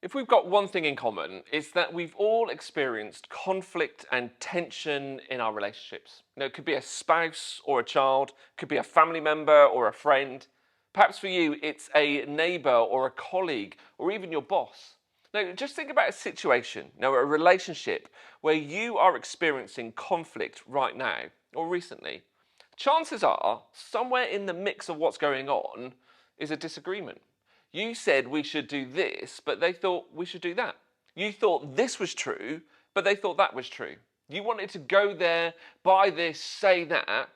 If we've got one thing in common, it's that we've all experienced conflict and tension in our relationships. It could be a spouse or a child, could be a family member or a friend. Perhaps for you, it's a neighbor or a colleague or even your boss. Now, just think about a situation, a relationship where you are experiencing conflict right now or recently. Chances are, somewhere in the mix of what's going on is a disagreement. You said we should do this, but they thought we should do that. You thought this was true, but they thought that was true. You wanted to go there, buy this, say that,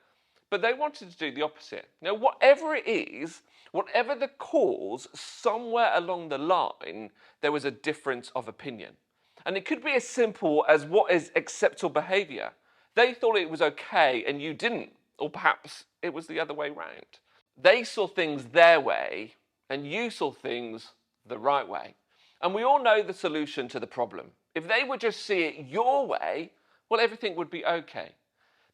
but they wanted to do the opposite. Now, whatever it is, whatever the cause, somewhere along the line, there was a difference of opinion. And it could be as simple as what is acceptable behavior. They thought it was okay and you didn't, or perhaps it was the other way round. They saw things their way, and you saw things the right way. And we all know the solution to the problem. If they would just see it your way, well, everything would be okay.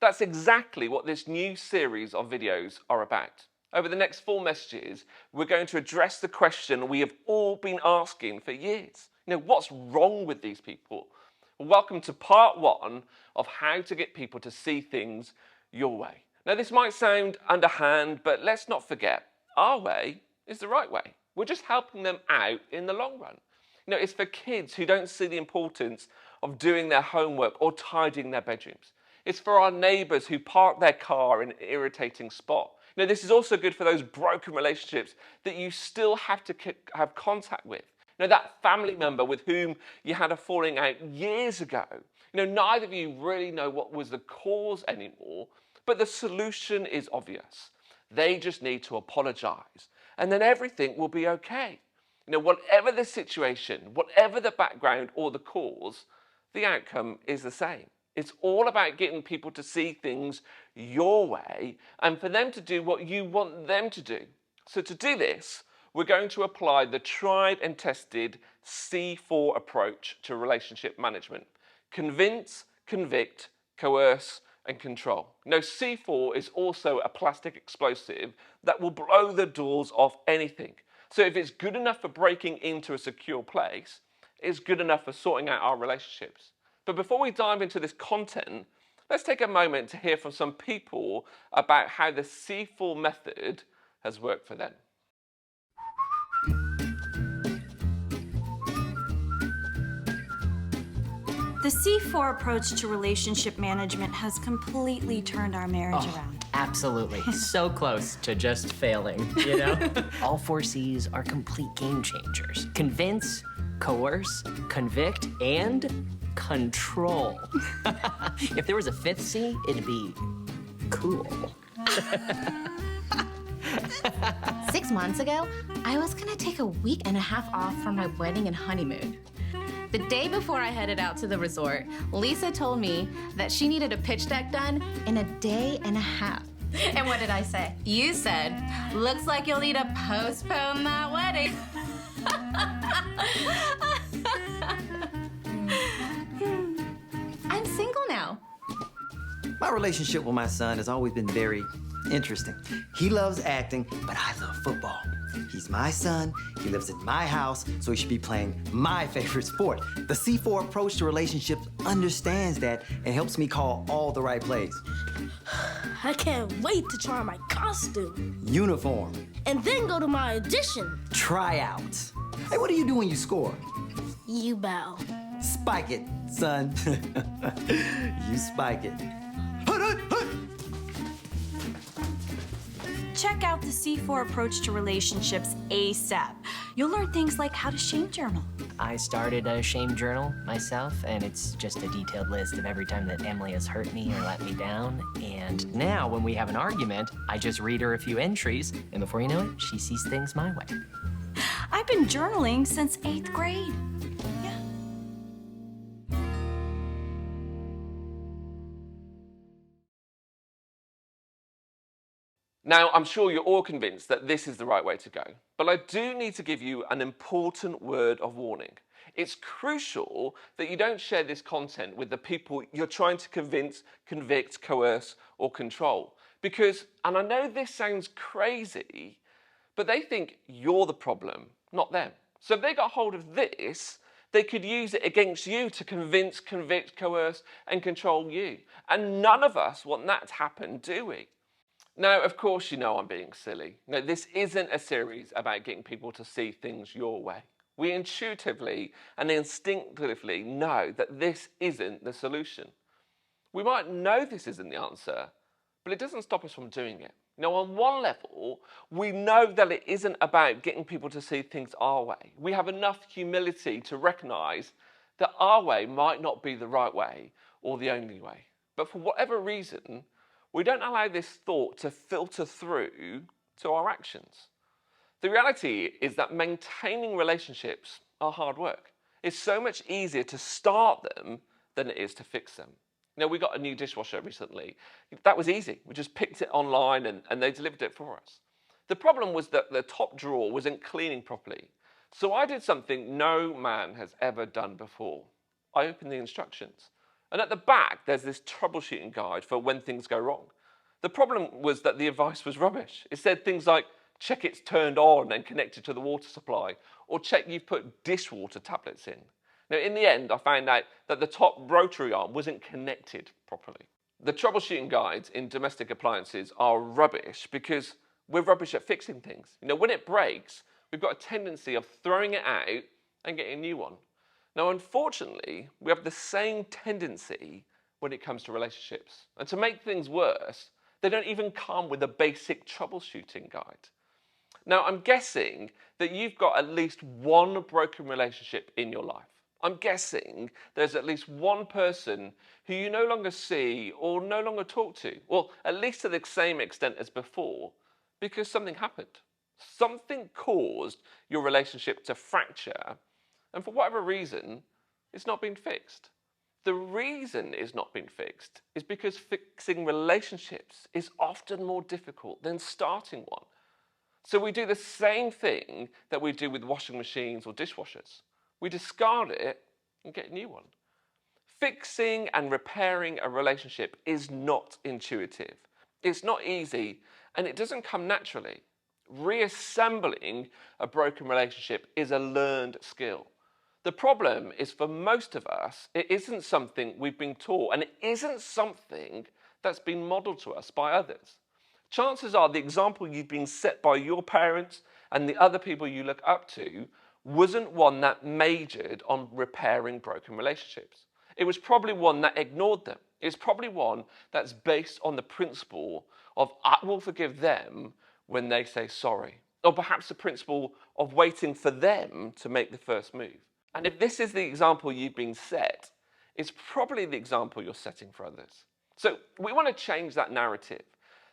That's exactly what this new series of videos are about. Over the next 4 messages, we're going to address the question we have all been asking for years. What's wrong with these people? Well, welcome to part 1 of how to get people to see things your way. Now, this might sound underhand, but let's not forget, our way is the right way. We're just helping them out in the long run. It's for kids who don't see the importance of doing their homework or tidying their bedrooms. It's for our neighbours who park their car in an irritating spot. This is also good for those broken relationships that you still have to have contact with. That family member with whom you had a falling out years ago. Neither of you really know what was the cause anymore, but the solution is obvious. They just need to apologise, and then everything will be okay. Whatever the situation, whatever the background or the cause, the outcome is the same. It's all about getting people to see things your way and for them to do what you want them to do. So to do this, we're going to apply the tried and tested C4 approach to relationship management. Convince, convict, coerce, and control. C4 is also a plastic explosive that will blow the doors off anything. So if it's good enough for breaking into a secure place, it's good enough for sorting out our relationships. But before we dive into this content, let's take a moment to hear from some people about how the C4 method has worked for them. The C4 approach to relationship management has completely turned our marriage around. Absolutely. So close to just failing, All 4 C's are complete game changers. Convince, coerce, convict, and control. If there was a 5th C, it'd be cool. 6 months ago, I was gonna take a week and a half off from my wedding and honeymoon. The day before I headed out to the resort, Lisa told me that she needed a pitch deck done in a day and a half. And what did I say? You said, looks like you'll need to postpone that wedding. I'm single now. My relationship with my son has always been very interesting. He loves acting, but I love football. He's my son, he lives in my house, so he should be playing my favorite sport. The C4 approach to relationships understands that and helps me call all the right plays. I can't wait to try my costume. Uniform. And then go to my audition. Tryouts. Hey, what do you do when you score? You bow. Spike it, son. You spike it. Check out the C4 approach to relationships ASAP. You'll learn things like how to shame journal. I started a shame journal myself, and it's just a detailed list of every time that Emily has hurt me or let me down. And now, when we have an argument, I just read her a few entries, and before you know it, she sees things my way. I've been journaling since 8th grade. Yeah. Now, I'm sure you're all convinced that this is the right way to go, but I do need to give you an important word of warning. It's crucial that you don't share this content with the people you're trying to convince, convict, coerce, or control. Because, and I know this sounds crazy, but they think you're the problem, not them. So if they got hold of this, they could use it against you to convince, convict, coerce, and control you. And none of us want that to happen, do we? Now, of course, you know I'm being silly. No, this isn't a series about getting people to see things your way. We intuitively and instinctively know that this isn't the solution. We might know this isn't the answer, but it doesn't stop us from doing it. Now, on one level, we know that it isn't about getting people to see things our way. We have enough humility to recognize that our way might not be the right way or the only way. But for whatever reason, we don't allow this thought to filter through to our actions. The reality is that maintaining relationships are hard work. It's so much easier to start them than it is to fix them. You know, we got a new dishwasher recently. That was easy. We just picked it online and they delivered it for us. The problem was that the top drawer wasn't cleaning properly. So I did something no man has ever done before. I opened the instructions. And at the back, there's this troubleshooting guide for when things go wrong. The problem was that the advice was rubbish. It said things like, check it's turned on and connected to the water supply, or check you've put dishwater tablets in. Now, in the end, I found out that the top rotary arm wasn't connected properly. The troubleshooting guides in domestic appliances are rubbish because we're rubbish at fixing things. You know, when it breaks, we've got a tendency of throwing it out and getting a new one. Now, unfortunately, we have the same tendency when it comes to relationships. And to make things worse, they don't even come with a basic troubleshooting guide. Now, I'm guessing that you've got at least one broken relationship in your life. I'm guessing there's at least one person who you no longer see or no longer talk to, well, at least to the same extent as before, because something happened. Something caused your relationship to fracture, and for whatever reason, it's not been fixed. The reason it's not been fixed is because fixing relationships is often more difficult than starting one. So we do the same thing that we do with washing machines or dishwashers. We discard it and get a new one. Fixing and repairing a relationship is not intuitive. It's not easy, and it doesn't come naturally. Reassembling a broken relationship is a learned skill. The problem is, for most of us, it isn't something we've been taught, and it isn't something that's been modeled to us by others. Chances are the example you've been set by your parents and the other people you look up to wasn't one that majored on repairing broken relationships. It was probably one that ignored them. It's probably one that's based on the principle of I will forgive them when they say sorry. Or perhaps the principle of waiting for them to make the first move. And if this is the example you've been set, it's probably the example you're setting for others. So we want to change that narrative.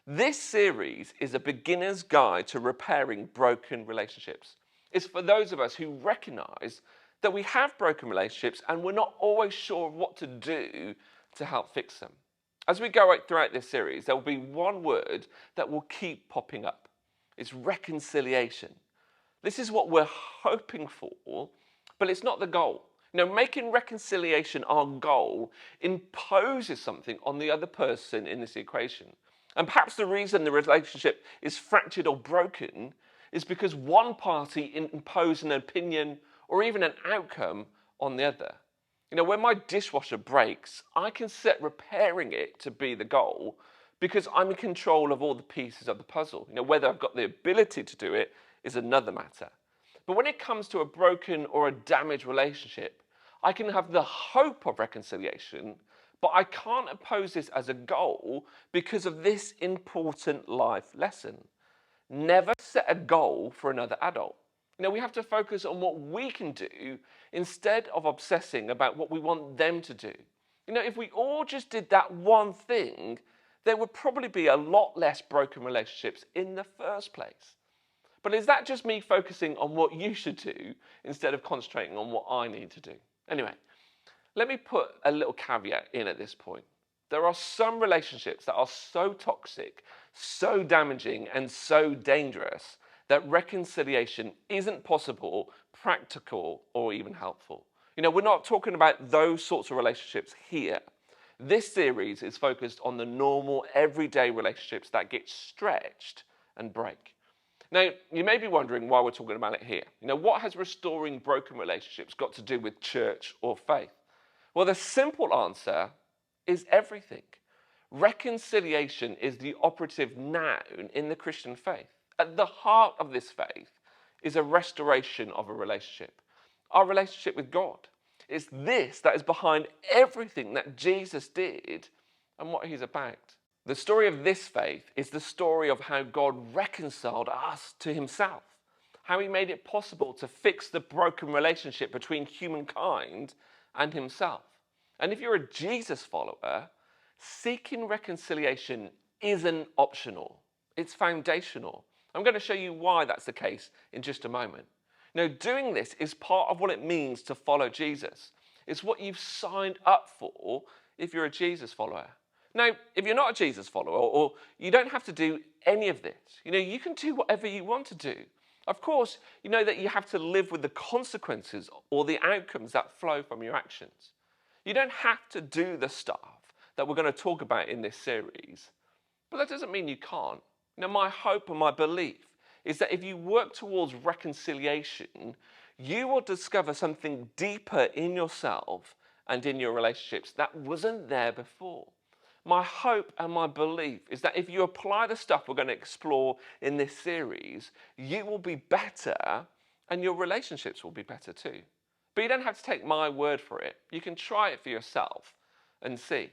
This series is a beginner's guide to repairing broken relationships. It's for those of us who recognize that we have broken relationships and we're not always sure of what to do to help fix them. As we go right throughout this series, there will be one word that will keep popping up. It's reconciliation. This is what we're hoping for, but it's not the goal. You know, making reconciliation our goal imposes something on the other person in this equation. And perhaps the reason the relationship is fractured or broken is because one party imposed an opinion or even an outcome on the other. You know, when my dishwasher breaks, I can set repairing it to be the goal because I'm in control of all the pieces of the puzzle. You know, whether I've got the ability to do it is another matter. But when it comes to a broken or a damaged relationship, I can have the hope of reconciliation, but I can't impose this as a goal because of this important life lesson. Never set a goal for another adult. You know, we have to focus on what we can do instead of obsessing about what we want them to do. You know, if we all just did that one thing, there would probably be a lot less broken relationships in the first place. But is that just me focusing on what you should do instead of concentrating on what I need to do? Anyway, let me put a little caveat in at this point. There are some relationships that are so toxic, so damaging, and so dangerous that reconciliation isn't possible, practical, or even helpful. You know, we're not talking about those sorts of relationships here. This series is focused on the normal, everyday relationships that get stretched and break. Now, you may be wondering why we're talking about it here. What has restoring broken relationships got to do with church or faith? Well, the simple answer is everything. Reconciliation is the operative noun in the Christian faith. At the heart of this faith is a restoration of a relationship, our relationship with God. It's this that is behind everything that Jesus did and what he's about. The story of this faith is the story of how God reconciled us to himself, how he made it possible to fix the broken relationship between humankind and himself. And if you're a Jesus follower, seeking reconciliation isn't optional. It's foundational. I'm going to show you why that's the case in just a moment. Doing this is part of what it means to follow Jesus. It's what you've signed up for if you're a Jesus follower. Now, if you're not a Jesus follower, or you don't have to do any of this, you can do whatever you want to do. Of course, you know that you have to live with the consequences or the outcomes that flow from your actions. You don't have to do the stuff that we're going to talk about in this series, but that doesn't mean you can't. My hope and my belief is that if you work towards reconciliation, you will discover something deeper in yourself and in your relationships that wasn't there before. My hope and my belief is that if you apply the stuff we're going to explore in this series, you will be better and your relationships will be better too. But you don't have to take my word for it. You can try it for yourself and see.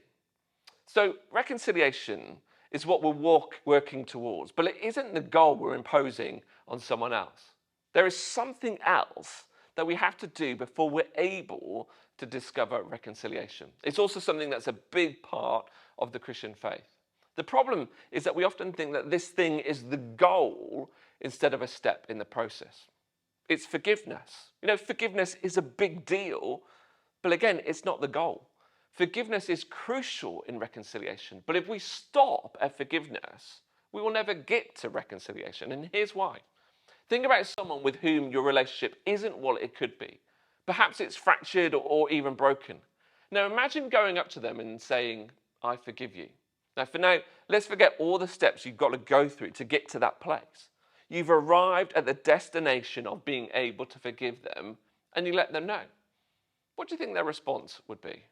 So reconciliation is what we're working towards, but it isn't the goal we're imposing on someone else. There is something else that we have to do before we're able to discover reconciliation. It's also something that's a big part of the Christian faith. The problem is that we often think that this thing is the goal instead of a step in the process. It's forgiveness. Forgiveness is a big deal, but again, it's not the goal. Forgiveness is crucial in reconciliation, but if we stop at forgiveness, we will never get to reconciliation, and here's why. Think about someone with whom your relationship isn't what it could be. Perhaps it's fractured or even broken. Now imagine going up to them and saying, "I forgive you." Now for now, let's forget all the steps you've got to go through to get to that place. You've arrived at the destination of being able to forgive them, and you let them know. What do you think their response would be?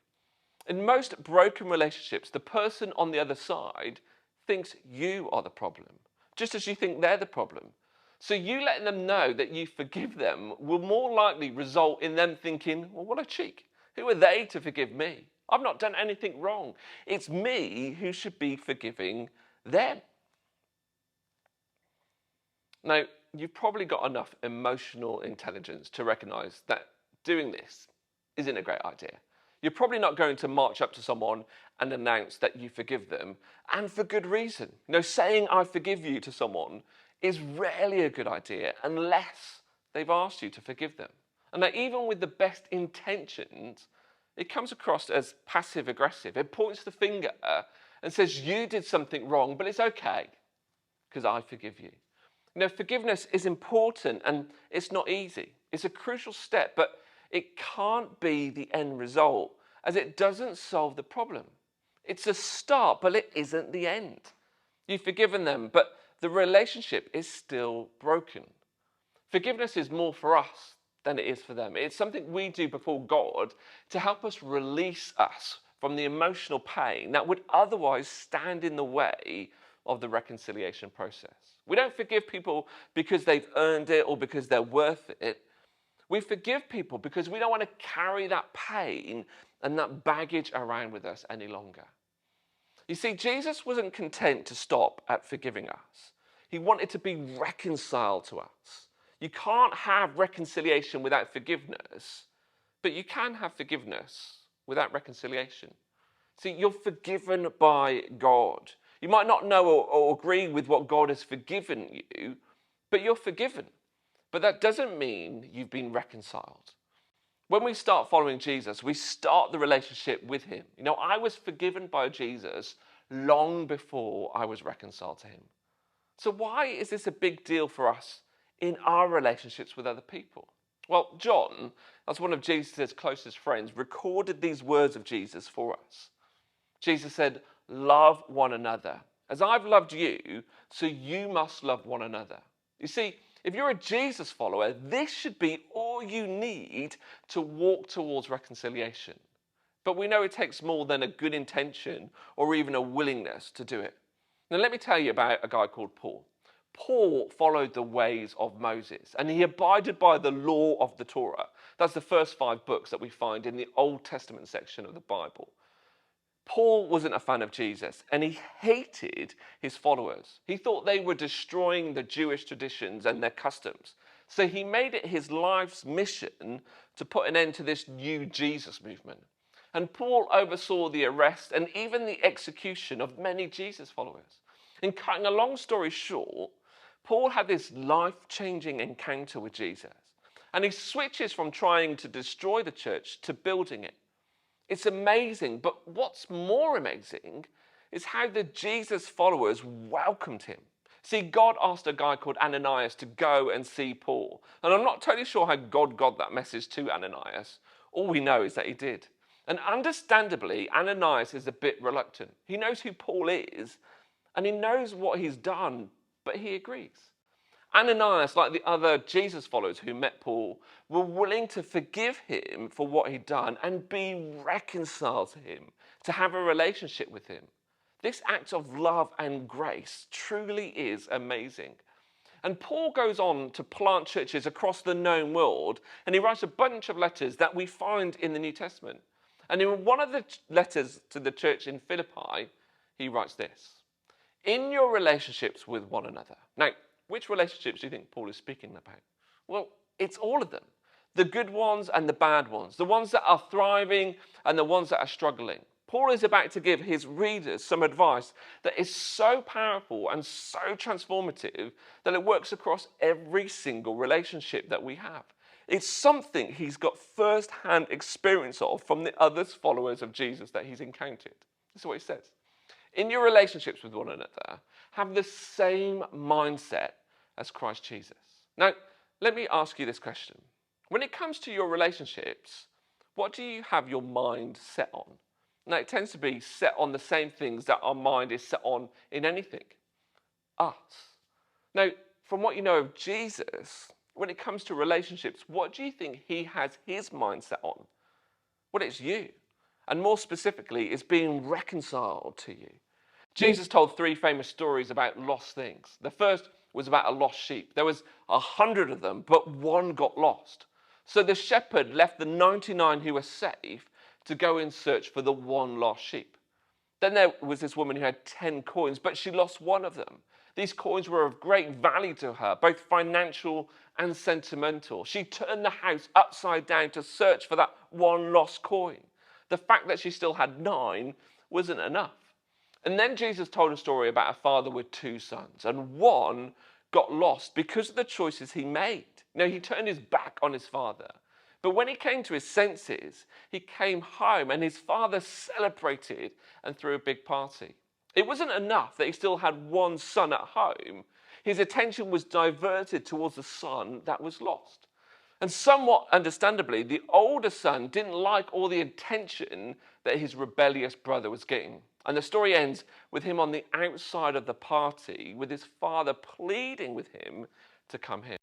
In most broken relationships, the person on the other side thinks you are the problem, just as you think they're the problem. So you letting them know that you forgive them will more likely result in them thinking, well, what a cheek. Who are they to forgive me? I've not done anything wrong. It's me who should be forgiving them. Now, you've probably got enough emotional intelligence to recognize that doing this isn't a great idea. You're probably not going to march up to someone and announce that you forgive them, and for good reason. Saying I forgive you to someone is rarely a good idea unless they've asked you to forgive them. And that even with the best intentions, it comes across as passive aggressive. It points the finger and says you did something wrong, but it's okay because I forgive you. Forgiveness is important and it's not easy. It's a crucial step, but it can't be the end result as it doesn't solve the problem. It's a start, but it isn't the end. You've forgiven them, but the relationship is still broken. Forgiveness is more for us than it is for them. It's something we do before God to help us release us from the emotional pain that would otherwise stand in the way of the reconciliation process. We don't forgive people because they've earned it or because they're worth it. We forgive people because we don't want to carry that pain and that baggage around with us any longer. You see, Jesus wasn't content to stop at forgiving us. He wanted to be reconciled to us. You can't have reconciliation without forgiveness, but you can have forgiveness without reconciliation. See, you're forgiven by God. You might not know or agree with what God has forgiven you, but you're forgiven. But that doesn't mean you've been reconciled. When we start following Jesus, we start the relationship with him. I was forgiven by Jesus long before I was reconciled to him. So why is this a big deal for us in our relationships with other people? Well, John, as one of Jesus' closest friends, recorded these words of Jesus for us. Jesus said, "Love one another. As I've loved you, so you must love one another." You see, if you're a Jesus follower, this should be all you need to walk towards reconciliation. But we know it takes more than a good intention or even a willingness to do it. Now, let me tell you about a guy called Paul. Paul followed the ways of Moses and he abided by the law of the Torah. That's the first 5 books that we find in the Old Testament section of the Bible. Paul wasn't a fan of Jesus and he hated his followers. He thought they were destroying the Jewish traditions and their customs. So he made it his life's mission to put an end to this new Jesus movement. And Paul oversaw the arrest and even the execution of many Jesus followers. In cutting a long story short, Paul had this life-changing encounter with Jesus. And he switches from trying to destroy the church to building it. It's amazing, but what's more amazing is how the Jesus followers welcomed him. See, God asked a guy called Ananias to go and see Paul. And I'm not totally sure how God got that message to Ananias. All we know is that he did. And understandably, Ananias is a bit reluctant. He knows who Paul is, and he knows what he's done, but he agrees. Ananias, like the other Jesus followers who met Paul, were willing to forgive him for what he'd done and be reconciled to him, to have a relationship with him. This act of love and grace truly is amazing. And Paul goes on to plant churches across the known world, and he writes a bunch of letters that we find in the New Testament. And in one of the letters to the church in Philippi, he writes this: in your relationships with one another. Now, which relationships do you think Paul is speaking about? Well, it's all of them. The good ones and the bad ones. The ones that are thriving and the ones that are struggling. Paul is about to give his readers some advice that is so powerful and so transformative that it works across every single relationship that we have. It's something he's got first-hand experience of from the other followers of Jesus that he's encountered. This is what he says. In your relationships with one another, have the same mindset as Christ Jesus. Now, let me ask you this question. When it comes to your relationships, what do you have your mind set on? Now, it tends to be set on the same things that our mind is set on in anything. Us. Now, from what you know of Jesus, when it comes to relationships, what do you think he has his mindset on? Well, it's you. And more specifically, it's being reconciled to you. Jesus told 3 famous stories about lost things. The first was about a lost sheep. There was 100 of them, but one got lost. So the shepherd left the 99 who were safe to go and search for the one lost sheep. Then there was this woman who had 10 coins, but she lost one of them. These coins were of great value to her, both financial and sentimental. She turned the house upside down to search for that one lost coin. The fact that she still had 9 wasn't enough. And then Jesus told a story about a father with 2 sons, and one got lost because of the choices he made. He turned his back on his father. But when he came to his senses, he came home and his father celebrated and threw a big party. It wasn't enough that he still had one son at home. His attention was diverted towards the son that was lost. And somewhat understandably, the older son didn't like all the attention that his rebellious brother was getting. And the story ends with him on the outside of the party, with his father pleading with him to come in.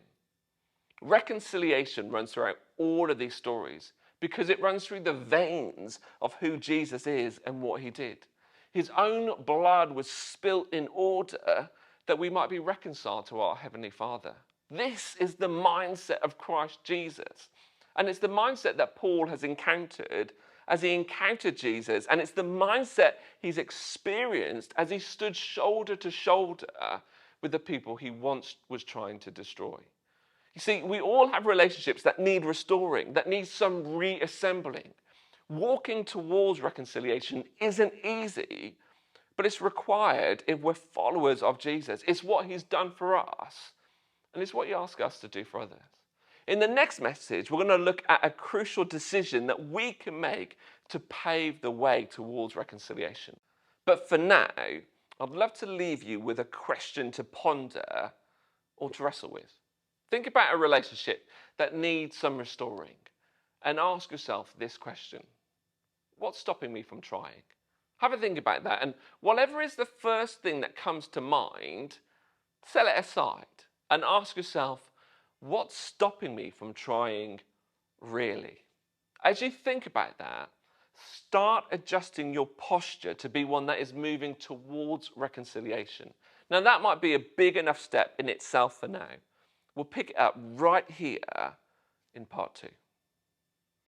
Reconciliation runs throughout all of these stories because it runs through the veins of who Jesus is and what he did. His own blood was spilt in order that we might be reconciled to our Heavenly Father. This is the mindset of Christ Jesus. And it's the mindset that Paul has encountered as he encountered Jesus. And it's the mindset he's experienced as he stood shoulder to shoulder with the people he once was trying to destroy. You see, we all have relationships that need restoring, that need some reassembling. Walking towards reconciliation isn't easy, but it's required if we're followers of Jesus. It's what he's done for us, and it's what he asks us to do for others. In the next message, we're going to look at a crucial decision that we can make to pave the way towards reconciliation. But for now, I'd love to leave you with a question to ponder or to wrestle with. Think about a relationship that needs some restoring and ask yourself this question: what's stopping me from trying? Have a think about that, and whatever is the first thing that comes to mind, set it aside and ask yourself, what's stopping me from trying really? As you think about that, start adjusting your posture to be one that is moving towards reconciliation. Now, that might be a big enough step in itself for now. We'll pick it up right here in part 2.